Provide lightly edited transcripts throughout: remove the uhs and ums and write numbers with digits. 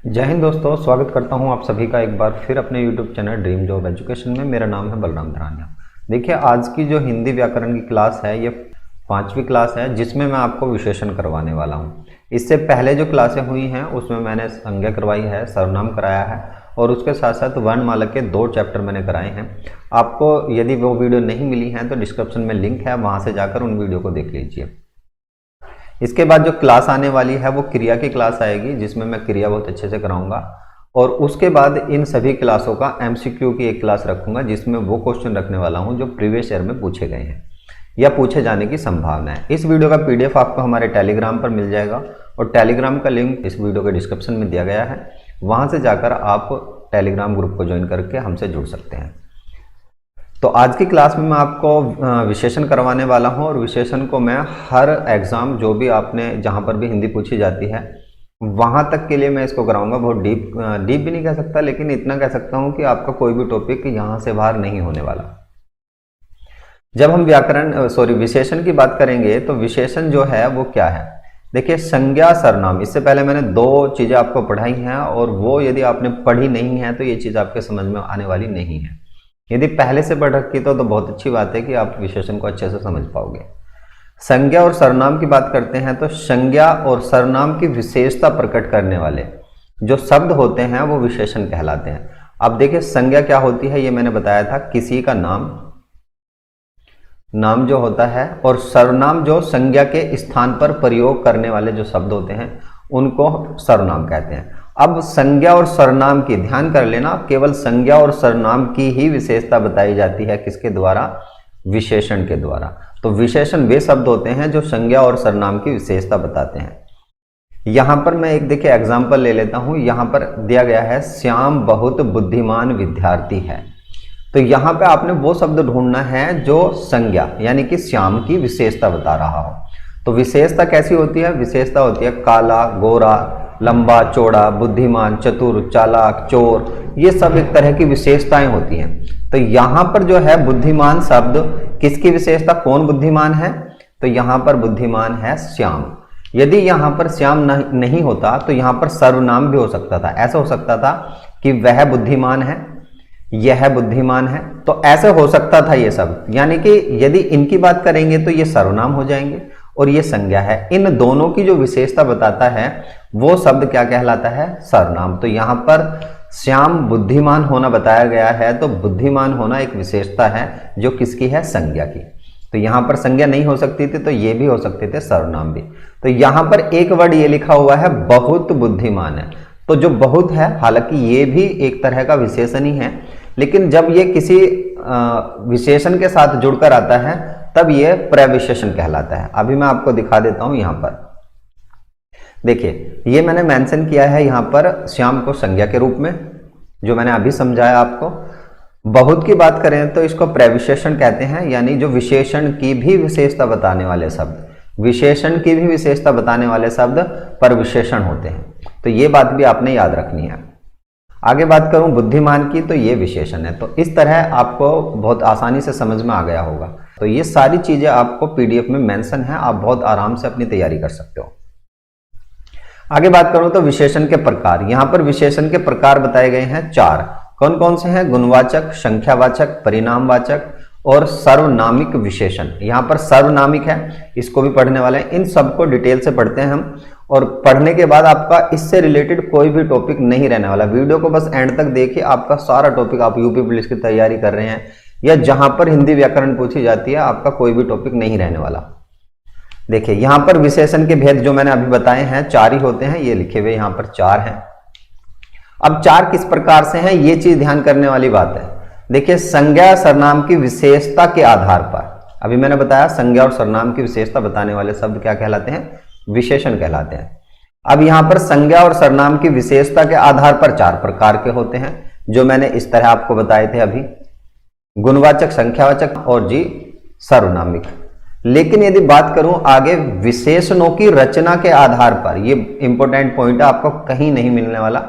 जय हिंद दोस्तों, स्वागत करता हूं आप सभी का एक बार फिर अपने YouTube channel dream job education में। मेरा नाम है बलराम धरानिया। देखिए, आज की जो हिंदी व्याकरण की क्लास है ये 5वीं क्लास है, जिसमें मैं आपको विशेषण करवाने वाला हूं। इससे पहले जो क्लासें हुई हैं उसमें मैंने संज्ञा करवाई है, सर्वनाम कराया है और उसके साथ साथ वर्णमाला के 2 चैप्टर मैंने कराए हैं। आपको यदि वो वीडियो नहीं मिली हैं तो डिस्क्रिप्शन में लिंक है, वहाँ से जाकर उन वीडियो को देख लीजिए। इसके बाद जो क्लास आने वाली है वो क्रिया की क्लास आएगी, जिसमें मैं क्रिया बहुत अच्छे से कराऊंगा। और उसके बाद इन सभी क्लासों का एमसीक्यू की एक क्लास रखूंगा, जिसमें वो क्वेश्चन रखने वाला हूं जो प्रीवियस ईयर में पूछे गए हैं या पूछे जाने की संभावना है। इस वीडियो का पीडीएफ आपको हमारे टेलीग्राम पर मिल जाएगा और टेलीग्राम का लिंक इस वीडियो के डिस्क्रिप्शन में दिया गया है। वहां से जाकर आप टेलीग्राम ग्रुप को ज्वाइन करके हमसे जुड़ सकते हैं। तो आज की क्लास में मैं आपको विशेषण करवाने वाला हूं और विशेषण को मैं हर एग्जाम जो भी आपने जहां पर भी हिंदी पूछी जाती है वहां तक के लिए मैं इसको कराऊंगा। बहुत डीप भी नहीं कह सकता, लेकिन इतना कह सकता हूं कि आपका कोई भी टॉपिक यहां से बाहर नहीं होने वाला। जब हम विशेषण की बात करेंगे तो विशेषण जो है वो क्या है। देखिए, संज्ञा सर्वनाम, इससे पहले मैंने 2 चीजें आपको पढ़ाई हैं और वो यदि आपने पढ़ी नहीं है तो ये चीज आपके समझ में आने वाली नहीं है। यदि पहले से पढ़ रखी तो बहुत अच्छी बात है कि आप विशेषण को अच्छे से समझ पाओगे। संज्ञा और सर्वनाम की बात करते हैं तो संज्ञा और सर्वनाम की विशेषता प्रकट करने वाले जो शब्द होते हैं वो विशेषण कहलाते हैं। अब देखिए, संज्ञा क्या होती है ये मैंने बताया था, किसी का नाम जो होता है, और सर्वनाम जो संज्ञा के स्थान पर प्रयोग करने वाले जो शब्द होते हैं उनको सर्वनाम कहते हैं। अब संज्ञा और सर्वनाम की ध्यान कर लेना, केवल संज्ञा और सर्वनाम की ही विशेषता बताई जाती है किसके द्वारा? विशेषण के द्वारा। तो विशेषण वे शब्द होते हैं जो संज्ञा और सर्वनाम की विशेषता बताते हैं। यहां पर मैं एक देखिए एग्जाम्पल ले लेता हूं। यहां पर दिया गया है श्याम बहुत बुद्धिमान विद्यार्थी है। तो यहां पे आपने वो शब्द ढूंढना है जो संज्ञा यानी कि श्याम की विशेषता बता रहा हो। तो विशेषता कैसी होती है? विशेषता होती है काला, गोरा, लंबा, चौड़ा, बुद्धिमान, चतुर, चालाक, चोर, ये सब एक तरह की विशेषताएं होती हैं। तो यहां पर जो है बुद्धिमान शब्द किसकी विशेषता? कौन बुद्धिमान है? तो यहां पर बुद्धिमान है श्याम। यदि यहां पर श्याम नहीं होता तो यहां पर सर्वनाम भी हो सकता था। ऐसा हो सकता था कि वह बुद्धिमान है, यह बुद्धिमान है, तो ऐसे हो सकता था ये सब। यानी कि यदि इनकी बात करेंगे तो ये सर्वनाम हो जाएंगे और ये संज्ञा है। इन दोनों की जो विशेषता बताता है वो शब्द क्या कहलाता है? सर्वनाम। तो यहां पर श्याम बुद्धिमान होना बताया गया है, तो बुद्धिमान होना एक विशेषता है जो किसकी है? संज्ञा की। तो यहां पर संज्ञा नहीं हो सकती थी तो ये भी हो सकते थे, सर्वनाम भी। तो यहां पर एक वर्ड ये लिखा हुआ है बहुत बुद्धिमान है। तो जो बहुत है, हालांकि ये भी एक तरह का विशेषण ही है, लेकिन जब ये किसी विशेषण के साथ जुड़कर आता है तब ये प्रविशेषण कहलाता है। अभी मैं आपको दिखा देता हूं। यहां पर देखिए, ये मैंने मेंशन किया है यहां पर श्याम को संज्ञा के रूप में, जो मैंने अभी समझाया आपको। बहुत की बात करें तो इसको प्रविशेषण कहते हैं, यानी जो विशेषण की भी विशेषता बताने वाले शब्द, विशेषण की भी विशेषता बताने वाले शब्द परविशेषण होते हैं। तो ये बात भी आपने याद रखनी है। आगे बात करूं बुद्धिमान की, तो ये विशेषण है। तो इस तरह आपको बहुत आसानी से समझ में आ गया होगा। तो ये सारी चीजें आपको पीडीएफ में मेंशन है, आप बहुत आराम से अपनी तैयारी कर सकते हो। आगे बात करूं तो विशेषण के प्रकार। यहां पर विशेषण के प्रकार बताए गए हैं 4। कौन कौन से हैं? गुणवाचक, संख्यावाचक, परिणामवाचक और सर्वनामिक विशेषण। यहां पर सर्वनामिक है, इसको भी पढ़ने वाले हैं। इन सबको डिटेल से पढ़ते हैं हम, और पढ़ने के बाद आपका इससे रिलेटेड कोई भी टॉपिक नहीं रहने वाला। वीडियो को बस एंड तक देखिए, आपका सारा टॉपिक, आप यूपी पुलिस की तैयारी कर रहे हैं या जहां पर हिंदी व्याकरण पूछी जाती है, आपका कोई भी टॉपिक नहीं रहने वाला। देखिए, यहां पर विशेषण के भेद जो मैंने अभी बताए हैं 4 ही होते हैं, ये लिखे हुए यहां पर 4 हैं। अब 4 किस प्रकार से हैं ये चीज ध्यान करने वाली बात है। देखिए, संज्ञा सर्वनाम की विशेषता के आधार पर, अभी मैंने बताया संज्ञा और सर्वनाम की विशेषता बताने वाले शब्द क्या कहलाते हैं? विशेषण कहलाते हैं। अब यहां पर संज्ञा और सर्वनाम की विशेषता के आधार पर 4 प्रकार के होते हैं, जो मैंने इस तरह आपको बताए थे अभी, गुणवाचक, संख्यावाचक और जी सर्वनामिक। लेकिन यदि बात करूं आगे विशेषणों की रचना के आधार पर, ये इंपॉर्टेंट पॉइंट है, आपको कहीं नहीं मिलने वाला।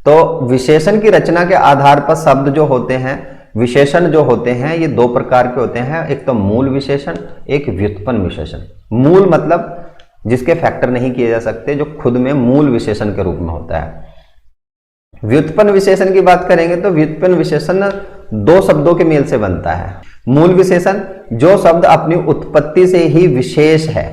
तो विशेषण की रचना के आधार पर शब्द जो होते हैं, विशेषण जो होते हैं, ये 2 प्रकार के होते हैं। एक तो मूल विशेषण, एक व्युत्पन्न विशेषण। मूल मतलब जिसके फैक्टर नहीं किए जा सकते, जो खुद में मूल विशेषण के रूप में होता है। व्युत्पन्न विशेषण की बात करेंगे तो व्युत्पन्न विशेषण दो शब्दों के मेल से बनता है। मूल विशेषण, जो शब्द अपनी उत्पत्ति से ही विशेष है,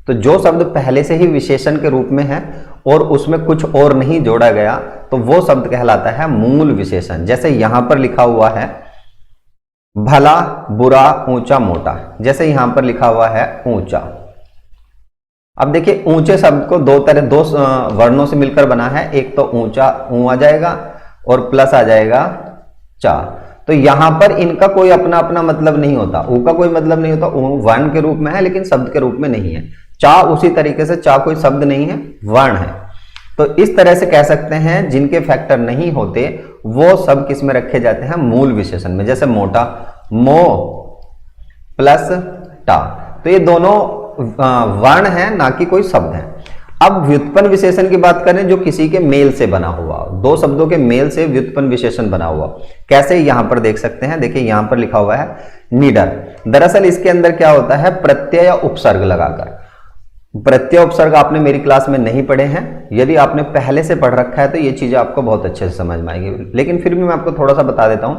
तो जो शब्द पहले से ही विशेषण के रूप में है और उसमें कुछ और नहीं जोड़ा गया तो वो शब्द कहलाता है मूल विशेषण। जैसे यहां पर लिखा हुआ है भला, बुरा, ऊंचा, मोटा, जैसे यहां पर लिखा हुआ है ऊंचा। अब देखिए ऊंचे शब्द को दो वर्णों से मिलकर बना है, एक तो ऊंचा ऊ आ जाएगा और प्लस आ जाएगा चा। तो यहां पर इनका कोई अपना अपना मतलब नहीं होता, ऊ का कोई मतलब नहीं होता, ऊ वर्ण के रूप में है लेकिन शब्द के रूप में नहीं है। चा उसी तरीके से, चा कोई शब्द नहीं है, वर्ण है। तो इस तरह से कह सकते हैं जिनके फैक्टर नहीं होते वो सब किस में रखे जाते हैं, मूल विशेषण में। जैसे मोटा, मो प्लस टा, तो ये दोनों वर्ण है ना कि कोई शब्द है। अब व्युत्पन्न विशेषण की बात करें जो किसी के मेल से बना हुआ, दो शब्दों के मेल से व्युत्पन्न विशेषण बना हुआ, कैसे यहां पर देख सकते हैं। देखिए यहां पर लिखा हुआ है निडर। दरअसल इसके अंदर क्या होता है, प्रत्यय या उपसर्ग लगाकर। प्रत्यय उपसर्ग आपने मेरी क्लास में नहीं पढ़े हैं, यदि आपने पहले से पढ़ रखा है तो ये चीजें आपको बहुत अच्छे से समझ में आएगी, लेकिन फिर भी मैं आपको थोड़ा सा बता देता हूं।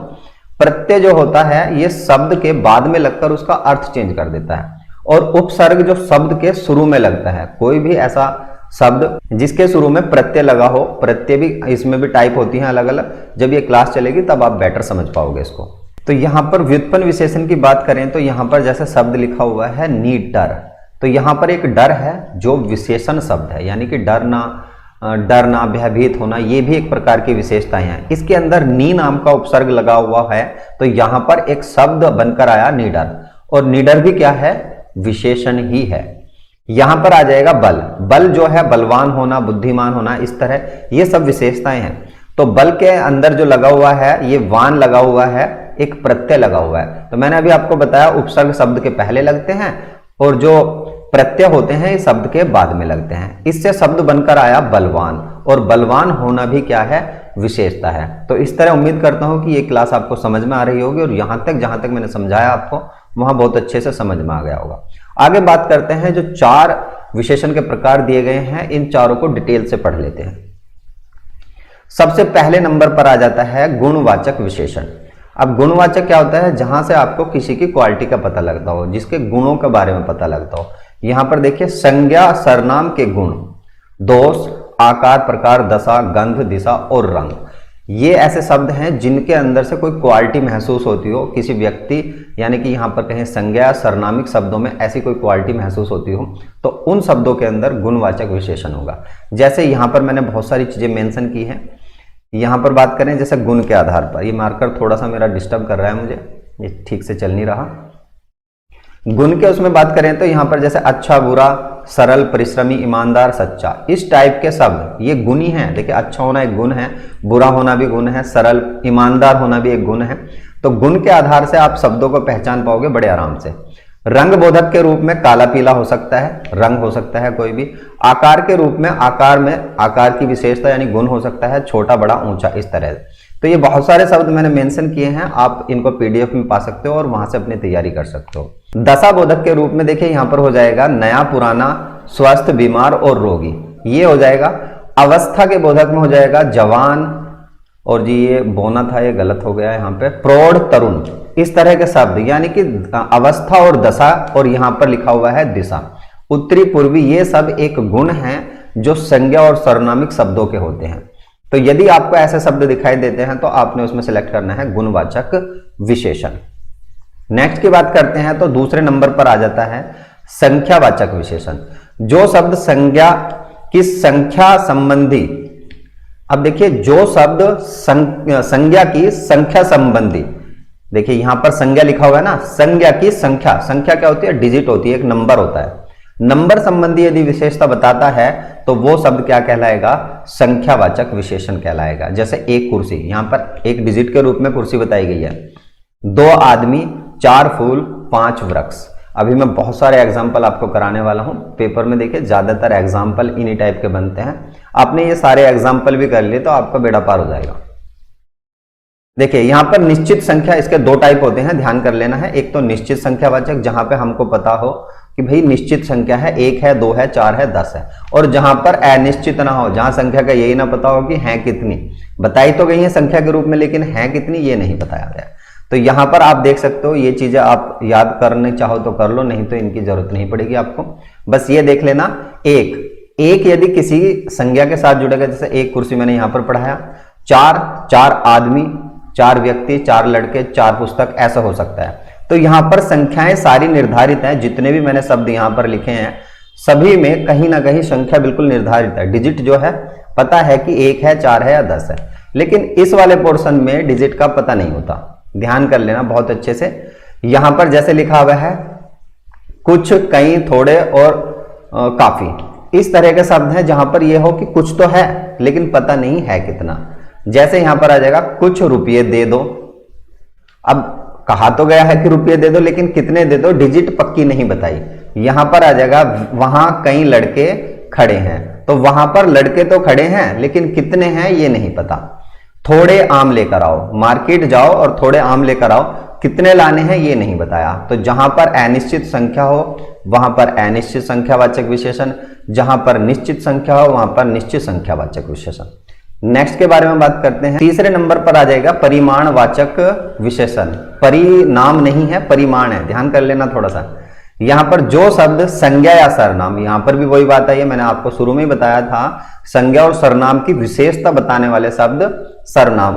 प्रत्यय जो होता है ये शब्द के बाद में लगकर उसका अर्थ चेंज कर देता है, और उपसर्ग जो शब्द के शुरू में लगता है। कोई भी ऐसा शब्द जिसके शुरू में प्रत्यय लगा हो, प्रत्यय भी इसमें भी टाइप होती हैं अलग अलग, जब ये क्लास चलेगी तब आप बेटर समझ पाओगे इसको। तो यहां पर व्युत्पन्न विशेषण की बात करें तो यहां पर जैसे शब्द लिखा हुआ है नीडर, तो यहां पर एक डर है जो विशेषण शब्द है, यानी कि डरना, भयभीत होना, ये भी एक प्रकार की विशेषताएं हैं। इसके अंदर नी नाम का उपसर्ग लगा हुआ है, तो यहां पर एक शब्द बनकर आया निडर, और निडर भी क्या है, विशेषण ही है। यहां पर आ जाएगा बल। बल जो है बलवान होना, बुद्धिमान होना, इस तरह ये सब विशेषताएं हैं। तो बल के अंदर जो लगा हुआ है ये वान लगा हुआ है, एक प्रत्यय लगा हुआ है। तो मैंने अभी आपको बताया उपसर्ग शब्द के पहले लगते हैं और जो प्रत्यय होते हैं ये शब्द के बाद में लगते हैं। इससे शब्द बनकर आया बलवान, और बलवान होना भी क्या है, विशेषता है। तो इस तरह उम्मीद करता हूं कि ये क्लास आपको समझ में आ रही होगी, और यहां तक जहां तक मैंने समझाया आपको वहां बहुत अच्छे से समझ में आ गया होगा। आगे बात करते हैं, जो चार विशेषण के प्रकार दिए गए हैं इन चारों को डिटेल से पढ़ लेते हैं। सबसे पहले नंबर पर आ जाता है गुणवाचक विशेषण। अब गुणवाचक क्या होता है, जहां से आपको किसी की क्वालिटी का पता लगता हो, जिसके गुणों के बारे में पता लगता हो। यहां पर देखिए संज्ञा सर्वनाम के गुण, दोष, आकार, प्रकार, दशा, गंध, दिशा और रंग, ये ऐसे शब्द हैं जिनके अंदर से कोई क्वालिटी महसूस होती हो किसी व्यक्ति, यानी कि यहां पर कहें संज्ञा सर्वनामिक शब्दों में ऐसी कोई क्वालिटी महसूस होती हो तो उन शब्दों के अंदर गुणवाचक विशेषण होगा। जैसे यहां पर मैंने बहुत सारी चीजें मेंशन की हैं। यहां पर बात करें जैसे गुण के आधार पर, ये मार्कर थोड़ा सा मेरा डिस्टर्ब कर रहा है मुझे, ये ठीक से चल नहीं रहा। गुण के उसमें बात करें तो यहां पर जैसे अच्छा, बुरा, सरल, परिश्रमी, ईमानदार, सच्चा, इस टाइप के शब्द ये गुण ही हैं। देखिए अच्छा होना एक गुण है, बुरा होना भी गुण है, सरल, ईमानदार होना भी एक गुण है। तो गुण के आधार से आप शब्दों को पहचान पाओगे बड़े आराम से। रंग बोधक के रूप में काला पीला हो सकता है, रंग हो सकता है कोई भी। आकार के रूप में आकार की विशेषता यानी गुण हो सकता है, छोटा, बड़ा, ऊंचा, इस तरह। तो ये बहुत सारे शब्द मैंने मेंशन किए हैं, आप इनको पीडीएफ में पा सकते हो और वहां से अपनी तैयारी कर सकते हो। दशा बोधक के रूप में देखिए यहां पर हो जाएगा नया, पुराना, स्वस्थ, बीमार और रोगी, ये हो जाएगा। अवस्था के बोधक में हो जाएगा जवान, और जी ये बोना था, ये गलत हो गया यहाँ पे, प्रौढ़, तरुण, इस तरह के शब्द, यानी कि अवस्था और दशा, और यहां पर लिखा हुआ है दिशा। उत्तरी, पूर्वी, ये सब एक गुण है जो संज्ञा और सर्वनामिक शब्दों के होते हैं। तो यदि आपको ऐसे शब्द दिखाई देते हैं तो आपने उसमें सेलेक्ट करना है गुणवाचक विशेषण। नेक्स्ट की बात करते हैं तो दूसरे नंबर पर आ जाता है संख्यावाचक विशेषण। जो शब्द संज्ञा की संख्या संबंधी, अब देखिए जो शब्द संज्ञा की संख्या संबंधी, देखिए यहां पर संज्ञा लिखा हुआ है ना, संज्ञा की संख्या, संख्या क्या होती है, डिजिट होती है, एक नंबर होता है। नंबर संबंधी यदि विशेषता बताता है तो वो शब्द क्या कहलाएगा, संख्यावाचक विशेषण कहलाएगा। जैसे एक कुर्सी, यहां पर एक डिजिट के रूप में कुर्सी बताई गई है। 2 आदमी, 4 फूल, 5 वृक्ष। अभी मैं बहुत सारे एग्जाम्पल आपको कराने वाला हूं पेपर में। देखिए ज्यादातर एग्जाम्पल इन्हीं टाइप के बनते हैं, आपने ये सारे एग्जाम्पल भी कर लिए तो आपका बेड़ा पार हो जाएगा। देखिए यहां पर निश्चित संख्या, इसके 2 टाइप होते हैं, ध्यान कर लेना है। एक तो निश्चित संख्यावाचक, जहां पे हमको पता हो कि भाई निश्चित संख्या है, 1 है, 2 है, 4 है, 10 है। और जहां पर अनिश्चित ना हो, जहां संख्या का यही ना पता हो कि है कितनी, बताई तो गई है संख्या के रूप में लेकिन है कितनी ये नहीं बताया गया। तो यहां पर आप देख सकते हो, ये चीजें आप याद करने चाहो तो कर लो, नहीं तो इनकी जरूरत नहीं पड़ेगी आपको। बस ये देख लेना, एक यदि किसी संज्ञा के साथ जुड़ेगा, जैसे एक कुर्सी मैंने यहां पर पढ़ाया, 4 आदमी, 4 व्यक्ति, 4 लड़के, 4 पुस्तक, ऐसा हो सकता है। तो यहां पर संख्याएं सारी निर्धारित हैं, जितने भी मैंने शब्द यहां पर लिखे हैं सभी में कहीं ना कहीं संख्या बिल्कुल निर्धारित है। डिजिट जो है पता है कि 1 है, 4 है या 10 है, लेकिन इस वाले पोर्शन में डिजिट का पता नहीं होता। ध्यान कर लेना बहुत अच्छे से। यहां पर जैसे लिखा हुआ है कुछ, कई, थोड़े और काफी, इस तरह के शब्द हैं जहां पर यह हो कि कुछ तो है लेकिन पता नहीं है कितना। जैसे यहां पर आ जाएगा कुछ रुपये दे दो। अब कहा तो गया है कि रुपये दे दो, लेकिन कितने दे दो, डिजिट पक्की नहीं बताई। यहां पर आ जाएगा वहां कई लड़के खड़े हैं, तो वहां पर लड़के तो खड़े हैं लेकिन कितने हैं ये नहीं पता। थोड़े आम लेकर आओ, मार्केट जाओ और थोड़े आम लेकर आओ, कितने लाने हैं ये नहीं बताया। तो जहां पर अनिश्चित संख्या हो वहां पर अनिश्चित संख्यावाचक विशेषण, जहां पर निश्चित संख्या हो वहां पर निश्चित संख्यावाचक विशेषण। नेक्स्ट के बारे में बात करते हैं। तीसरे नंबर पर आ जाएगा परिमाणवाचक विशेषण। परिणाम नहीं है, परिमाण है, ध्यान कर लेना थोड़ा सा। यहां पर जो शब्द संज्ञा या सर्वनाम, यहां पर भी वही बात आई है, मैंने आपको शुरू में ही बताया था, संज्ञा और सर्वनाम की विशेषता बताने वाले शब्द सर्वनाम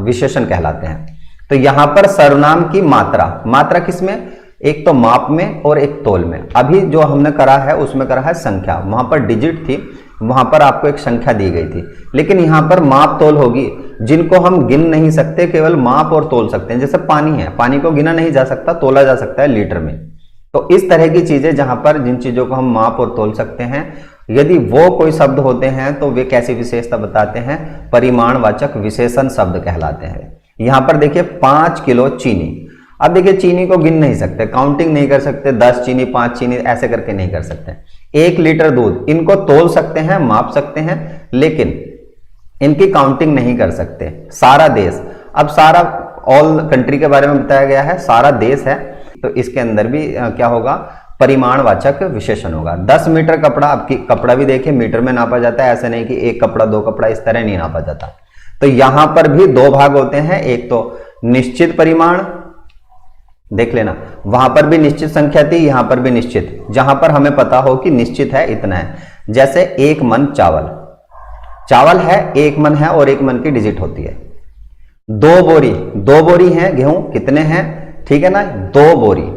विशेषण कहलाते हैं। तो यहां पर सर्वनाम की मात्रा किसमें, एक तो माप में और एक तोल में। अभी जो हमने करा है उसमें करा है संख्या, वहां पर डिजिट थी, वहां पर आपको एक संख्या दी गई थी, लेकिन यहां पर माप तोल होगी जिनको हम गिन नहीं सकते, केवल माप और तोल सकते हैं। जैसे पानी है, पानी को गिना नहीं जा सकता, तोला जा सकता है लीटर में। तो इस तरह की चीजें जहां पर जिन चीजों को हम माप और तोल सकते हैं, यदि वो कोई शब्द होते हैं तो वे कैसी विशेषता बताते हैं, परिमाणवाचक विशेषण शब्द कहलाते हैं। यहां पर देखिए 5 किलो चीनी। अब देखिए चीनी को गिन नहीं सकते, काउंटिंग नहीं कर सकते, 10 चीनी, 5 चीनी ऐसे करके नहीं कर सकते। 1 लीटर दूध, इनको तोल सकते हैं, माप सकते हैं, लेकिन इनकी काउंटिंग नहीं कर सकते। सारा देश, अब सारा ऑल कंट्री के बारे में बताया गया है, सारा देश है, तो इसके अंदर भी क्या होगा, परिमाणवाचक विशेषण होगा। 10 मीटर कपड़ा, अब कपड़ा भी देखिए मीटर में नापा जाता है, ऐसे नहीं कि एक कपड़ा 2 कपड़ा, इस तरह नहीं नापा जाता। तो यहां पर भी 2 भाग होते हैं, एक तो निश्चित परिमाण, देख लेना, वहां पर भी निश्चित संख्या थी, यहां पर भी निश्चित, जहां पर हमें पता हो कि निश्चित है इतना है। जैसे 1 मन चावल है, 1 मन है और 1 मन की डिजिट होती है। 2 बोरी है गेहूं, कितने हैं, ठीक है ना, 2 बोरी।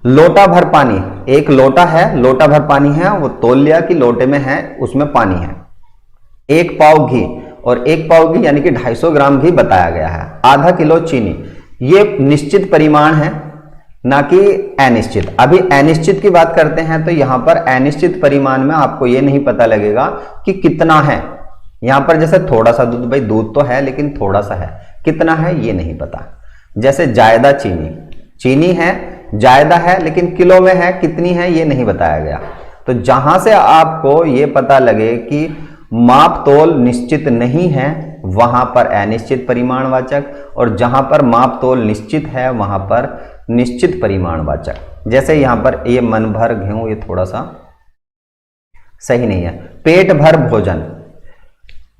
लोटा भर पानी, 1 लोटा है, लोटा भर पानी है, वो तोल लिया कि लोटे में है, उसमें पानी है। 1 पाव घी, और 1 पाव घी यानी कि 250 ग्राम घी बताया गया है। आधा किलो चीनी, ये निश्चित परिमाण है ना कि अनिश्चित। अभी अनिश्चित की बात करते हैं तो यहां पर अनिश्चित परिमाण में आपको ये नहीं पता लगेगा कि कितना है। यहां पर जैसे थोड़ा सा दूध, भाई दूध तो है लेकिन थोड़ा सा है, कितना है ये नहीं पता। जैसे जायदा चीनी है, जायदा है लेकिन किलो में है, कितनी है ये नहीं बताया गया। तो जहां से आपको ये पता लगे कि माप तोल निश्चित नहीं है वहां पर अनिश्चित परिमाणवाचक, और जहां पर माप तोल निश्चित है वहां पर निश्चित परिमाणवाचक। जैसे यहां पर ये मन भर गेहूं, ये थोड़ा सा सही नहीं है। पेट भर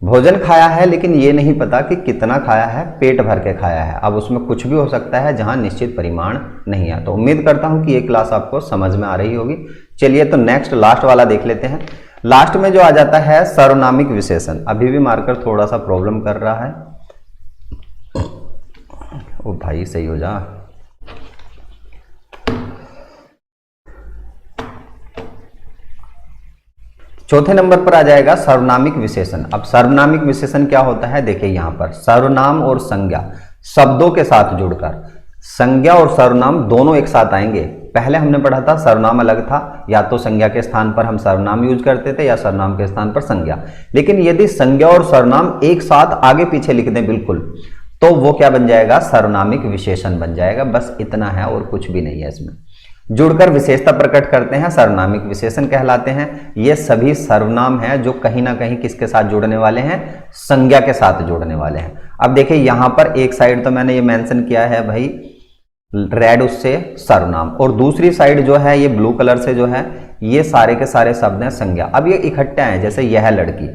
भोजन खाया है लेकिन ये नहीं पता कि कितना खाया है, पेट भर के खाया है। अब उसमें कुछ भी हो सकता है जहां निश्चित परिमाण नहीं है। तो उम्मीद करता हूं कि ये क्लास आपको समझ में आ रही होगी। चलिए तो नेक्स्ट लास्ट वाला देख लेते हैं। लास्ट में जो आ जाता है सर्वनामिक विशेषण। अभी भी मार्कर थोड़ा सा प्रॉब्लम कर रहा है, ओ भाई सही हो जा। चौथे नंबर पर आ जाएगा सर्वनामिक विशेषण। अब सर्वनामिक विशेषण क्या होता है, देखिए यहां पर सर्वनाम और संज्ञा शब्दों के साथ जुड़कर, संज्ञा और सर्वनाम दोनों एक साथ आएंगे। पहले हमने पढ़ा था सर्वनाम अलग था, या तो संज्ञा के स्थान पर हम सर्वनाम यूज करते थे या सर्वनाम के स्थान पर संज्ञा। लेकिन यदि संज्ञा और सर्वनाम एक साथ आगे पीछे लिख दें बिल्कुल, तो वो क्या बन जाएगा, सर्वनामिक विशेषण बन जाएगा। बस इतना है और कुछ भी नहीं है इसमें। जुड़कर विशेषता प्रकट करते हैं, सर्वनामिक विशेषण कहलाते हैं। ये सभी सर्वनाम हैं जो कहीं ना कहीं किसके साथ जुड़ने वाले हैं, संज्ञा के साथ जुड़ने वाले हैं। अब देखिए यहां पर एक साइड तो मैंने ये मेंशन किया है भाई रेड उससे सर्वनाम, और दूसरी साइड जो है ये ब्लू कलर से जो है ये सारे के सारे शब्द हैं संज्ञा। अब ये इकट्ठे हैं, जैसे यह लड़की,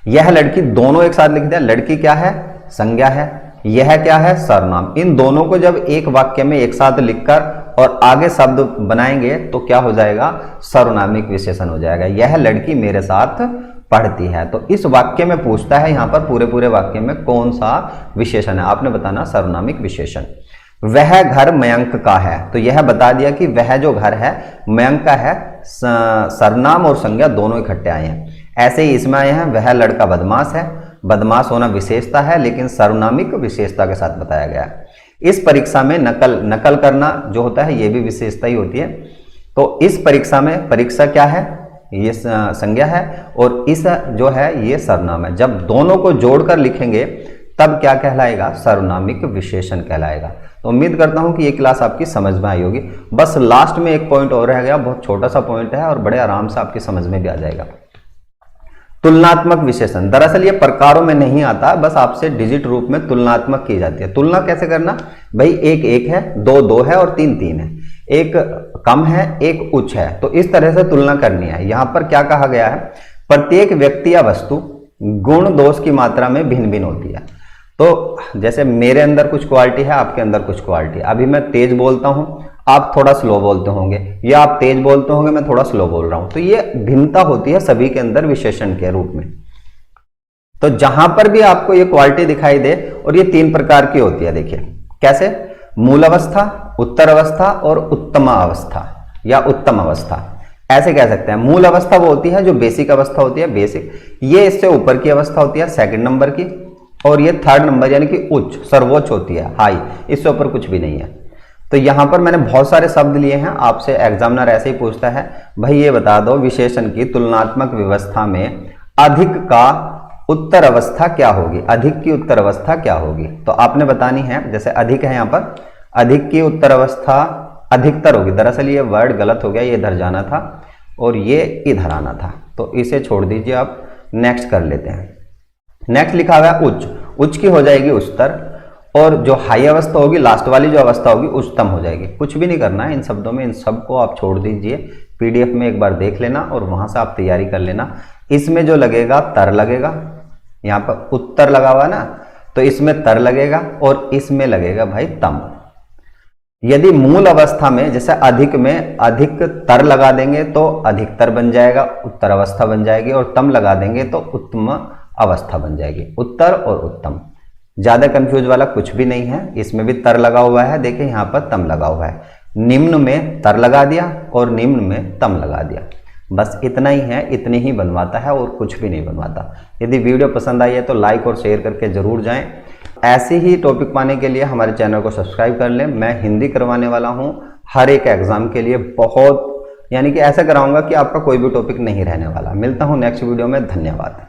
यह लड़की, दोनों एक साथ लिख दिया। लड़की क्या है? संज्ञा है। यह क्या है? सर्वनाम। इन दोनों को जब एक वाक्य में एक साथ लिखकर और आगे शब्द बनाएंगे तो क्या हो जाएगा? सर्वनामिक विशेषण हो जाएगा। यह लड़की मेरे साथ पढ़ती है। तो इस वाक्य में पूछता है यहां पर पूरे पूरे वाक्य में कौन सा विशेषण है, आपने बताना सर्वनामिक विशेषण। वह घर मयंक का है, तो यह बता दिया कि वह जो घर है मयंक का है। सर्वनाम और संज्ञा दोनों इकट्ठे आए हैं। ऐसे ही इसमें आए हैं वह लड़का बदमाश है। बदमाश होना विशेषता है लेकिन सर्वनामिक विशेषता के साथ बताया गया है। इस परीक्षा में नकल करना जो होता है ये भी विशेषता ही होती है। तो इस परीक्षा में परीक्षा क्या है? ये संज्ञा है और इस जो है ये सर्वनाम है। जब दोनों को जोड़कर लिखेंगे तब क्या कहलाएगा? सर्वनामिक विशेषण कहलाएगा। तो उम्मीद करता हूं कि ये क्लास आपकी समझ में आई होगी। बस लास्ट में एक पॉइंट और रह गया, बहुत छोटा सा पॉइंट है और बड़े आराम से आपकी समझ में भी आ जाएगा। तुलनात्मक विशेषण, दरअसल ये प्रकारों में नहीं आता, बस आपसे डिजिट रूप में तुलनात्मक की जाती है। तुलना कैसे करना? भाई एक एक है, दो दो है और तीन तीन है, एक कम है एक उच्च है, तो इस तरह से तुलना करनी है। यहां पर क्या कहा गया है? प्रत्येक व्यक्ति या वस्तु गुण दोष की मात्रा में भिन्न भिन्न होती है। तो जैसे मेरे अंदर कुछ क्वालिटी है, आपके अंदर कुछ क्वालिटी है। अभी मैं तेज बोलता हूं, आप थोड़ा स्लो बोलते होंगे, या आप तेज बोलते होंगे, मैं थोड़ा स्लो बोल रहा हूं। तो ये भिन्नता होती है सभी के अंदर विशेषण के रूप में। तो जहां पर भी आपको ये क्वालिटी दिखाई दे, और ये तीन प्रकार की होती है, देखिए कैसे? मूल अवस्था, उत्तर अवस्था और उत्तम अवस्था या उत्तम अवस्था, ऐसे कह सकते हैं। मूल अवस्था वो होती है जो बेसिक अवस्था होती है, बेसिक। ये इससे ऊपर की अवस्था होती है सेकंड नंबर की, और ये थर्ड नंबर यानी कि उच्च, सर्वोच्च होती है, हाई। इससे ऊपर कुछ भी नहीं है। तो यहां पर मैंने बहुत सारे शब्द लिए हैं। आपसे एग्जामिनर ऐसे ही पूछता है, भाई ये बता दो विशेषण की तुलनात्मक व्यवस्था में अधिक का उत्तर अवस्था क्या होगी? अधिक की उत्तर अवस्था क्या होगी? तो आपने बतानी है। जैसे अधिक है, यहां पर अधिक की उत्तर अवस्था अधिकतर होगी। दरअसल ये वर्ड गलत हो गया, ये इधर जाना था और ये इधर आना था, तो इसे छोड़ दीजिए, आप नेक्स्ट कर लेते हैं। नेक्स्ट लिखा हुआ है उच्च, उच्च की हो जाएगी उच्चतर, और जो हाई अवस्था होगी, लास्ट वाली जो अवस्था होगी, उच्चतम हो जाएगी। कुछ भी नहीं करना है इन शब्दों में, इन सबको आप छोड़ दीजिए। पीडीएफ में एक बार देख लेना और वहां से आप तैयारी कर लेना। इसमें जो लगेगा तर लगेगा, यहाँ पर उत्तर लगा हुआ ना, तो इसमें तर लगेगा और इसमें लगेगा भाई तम। यदि मूल अवस्था में जैसे अधिक में अधिक तर लगा देंगे तो अधिकतर बन जाएगा, उत्तर अवस्था बन जाएगी, और तम लगा देंगे तो उत्तम अवस्था बन जाएगी। उत्तर और उत्तम, ज्यादा कंफ्यूज वाला कुछ भी नहीं है। इसमें भी तर लगा हुआ है, देखिए यहाँ पर तम लगा हुआ है। निम्न में तर लगा दिया और निम्न में तम लगा दिया, बस इतना ही है। इतने ही बनवाता है और कुछ भी नहीं बनवाता। यदि वीडियो पसंद आई है तो लाइक और शेयर करके जरूर जाएं। ऐसे ही टॉपिक पाने के लिए हमारे चैनल को सब्सक्राइब कर लें। मैं हिंदी करवाने वाला हूं हर एक एग्जाम के लिए, बहुत यानी कि ऐसा कराऊंगा कि आपका कोई भी टॉपिक नहीं रहने वाला। मिलता हूं नेक्स्ट वीडियो में, धन्यवाद।